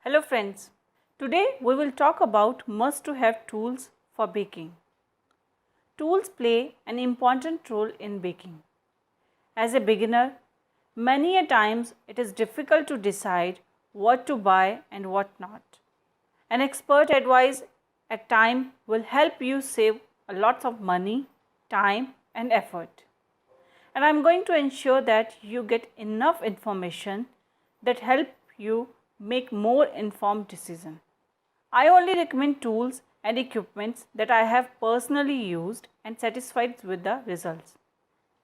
Hello friends, today we will talk about must-to-have tools for baking. Tools play an important role in baking. As a beginner, many a times it is difficult to decide what to buy and what not. An expert advice at time will help you save a lot of money, time and effort. And I am going to ensure that you get enough information that help you make more informed decision. I only recommend tools and equipments that I have personally used and satisfied with the results.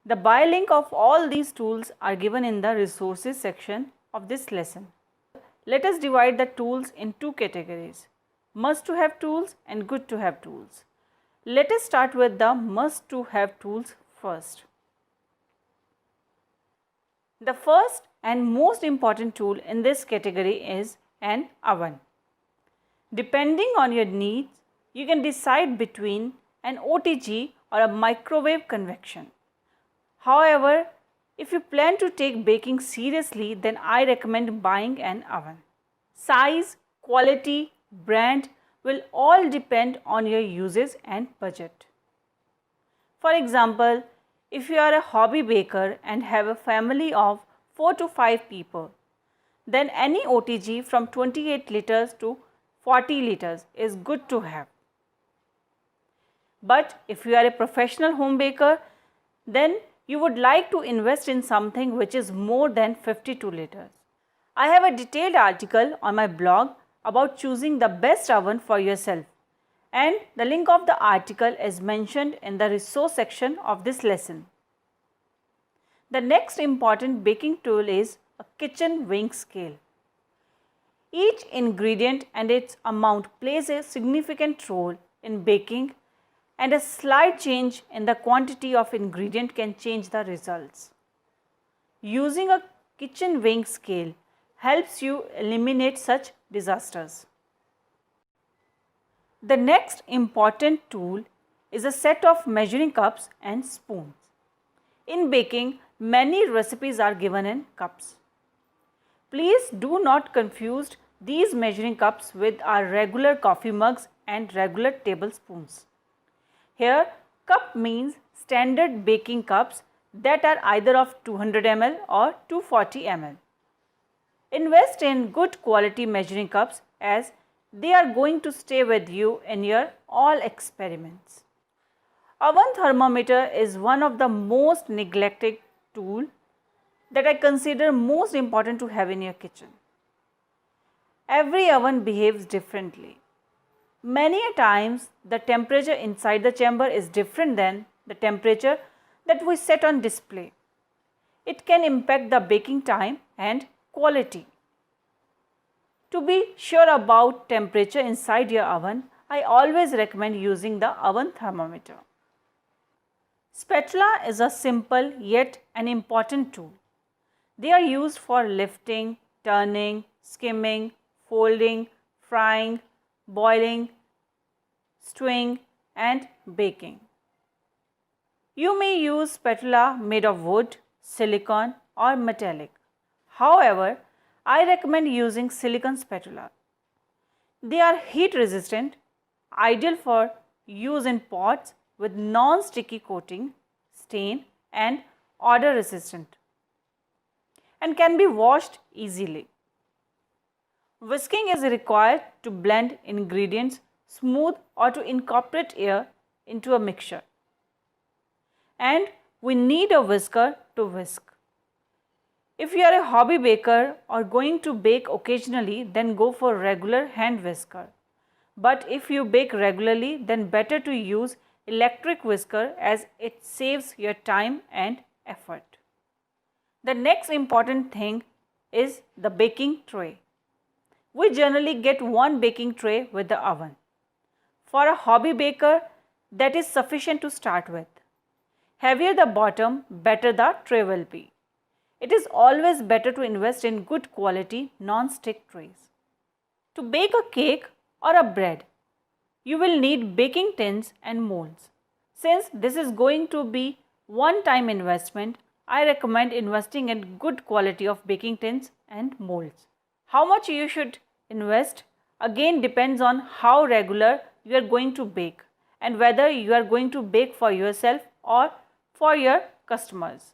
The buy link of all these tools are given in the resources section of this lesson. Let us divide the tools in two categories, must to have tools and good to have tools. Let us start with the must to have tools first. The first and most important tool in this category is an oven. Depending on your needs, you can decide between an OTG or a microwave convection. However, if you plan to take baking seriously, then I recommend buying an oven. Size, quality, brand will all depend on your uses and budget. For example, if you are a hobby baker and have a family of 4 to 5 people, then any OTG from 28 liters to 40 liters is good to have. But if you are a professional home baker, then you would like to invest in something which is more than 52 liters. I have a detailed article on my blog about choosing the best oven for yourself, and the link of the article is mentioned in the resource section of this lesson. The next important baking tool is a kitchen weighing scale. Each ingredient and its amount plays a significant role in baking, and a slight change in the quantity of ingredient can change the results. Using a kitchen weighing scale helps you eliminate such disasters. The next important tool is a set of measuring cups and spoons. In baking, many recipes are given in cups. Please do not confuse these measuring cups with our regular coffee mugs and regular tablespoons. Here, cup means standard baking cups that are either of 200 ml or 240 ml. Invest in good quality measuring cups as they are going to stay with you in your all experiments. Oven thermometer is one of the most neglected tool that I consider most important to have in your kitchen. Every oven behaves differently. Many a times the temperature inside the chamber is different than the temperature that we set on display. It can impact the baking time and quality. To be sure about temperature inside your oven, I always recommend using the oven thermometer. Spatula is a simple yet an important tool. They are used for lifting, turning, skimming, folding, frying, boiling, stewing and baking. You may use spatula made of wood, silicone or metallic. However, I recommend using silicone spatula. They are heat resistant, ideal for use in pots with non-sticky coating, stain and odor resistant, and can be washed easily. Whisking is required to blend ingredients smooth or to incorporate air into a mixture. And we need a whisker to whisk. If you are a hobby baker or going to bake occasionally, then go for regular hand whisker. But if you bake regularly, then better to use electric whisker as it saves your time and effort. The next important thing is the baking tray. We generally get one baking tray with the oven. For a hobby baker, that is sufficient to start with. Heavier the bottom, better the tray will be. It is always better to invest in good quality non-stick trays. To bake a cake or a bread, you will need baking tins and molds. Since this is going to be one-time investment, I recommend investing in good quality of baking tins and molds. How much you should invest again depends on how regular you are going to bake and whether you are going to bake for yourself or for your customers.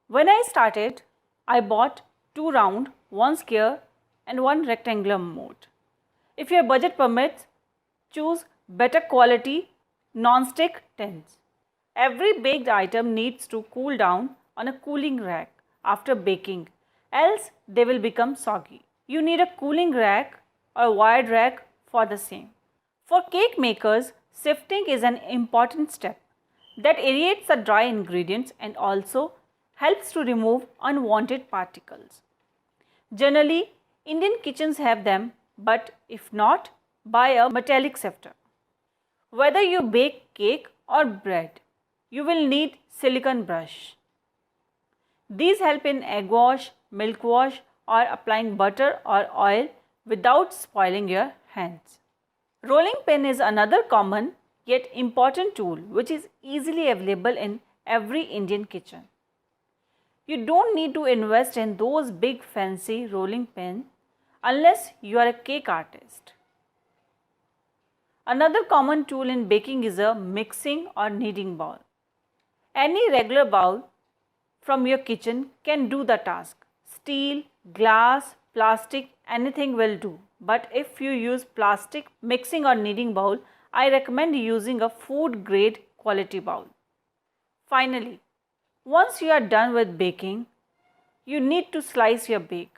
When I started, I bought 2 round, 1 square and 1 rectangular mold. If your budget permits, choose better quality non-stick tins. Every baked item needs to cool down on a cooling rack after baking, else they will become soggy. You need a cooling rack or wired rack for the same. For cake makers, sifting is an important step that aerates the dry ingredients and also helps to remove unwanted particles. Generally, Indian kitchens have them, but if not, buy a metallic sifter. Whether you bake cake or bread, you will need silicone brush. These help in egg wash, milk wash or applying butter or oil without spoiling your hands. Rolling pin is another common yet important tool which is easily available in every Indian kitchen. You don't need to invest in those big fancy rolling pins unless you are a cake artist. Another common tool in baking is a mixing or kneading bowl. Any regular bowl from your kitchen can do the task. Steel, glass, plastic, anything will do. But if you use plastic mixing or kneading bowl, I recommend using a food grade quality bowl. Finally, once you are done with baking, you need to slice your bake.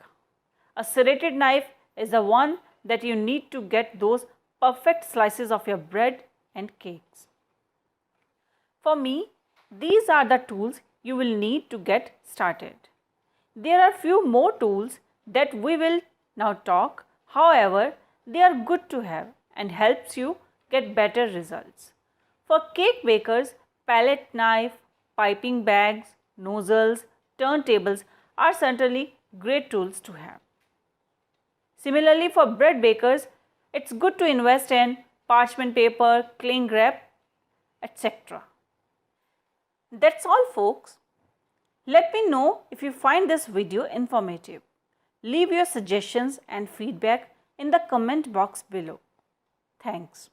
A serrated knife is the one that you need to get those perfect slices of your bread and cakes. For me, these are the tools you will need to get started. There are few more tools that we will now talk. However, they are good to have and helps you get better results. For cake bakers, palette knife, piping bags, nozzles, turntables are certainly great tools to have. Similarly, for bread bakers, it's good to invest in parchment paper, cling wrap, etc. That's all, folks. Let me know if you find this video informative. Leave your suggestions and feedback in the comment box below. Thanks.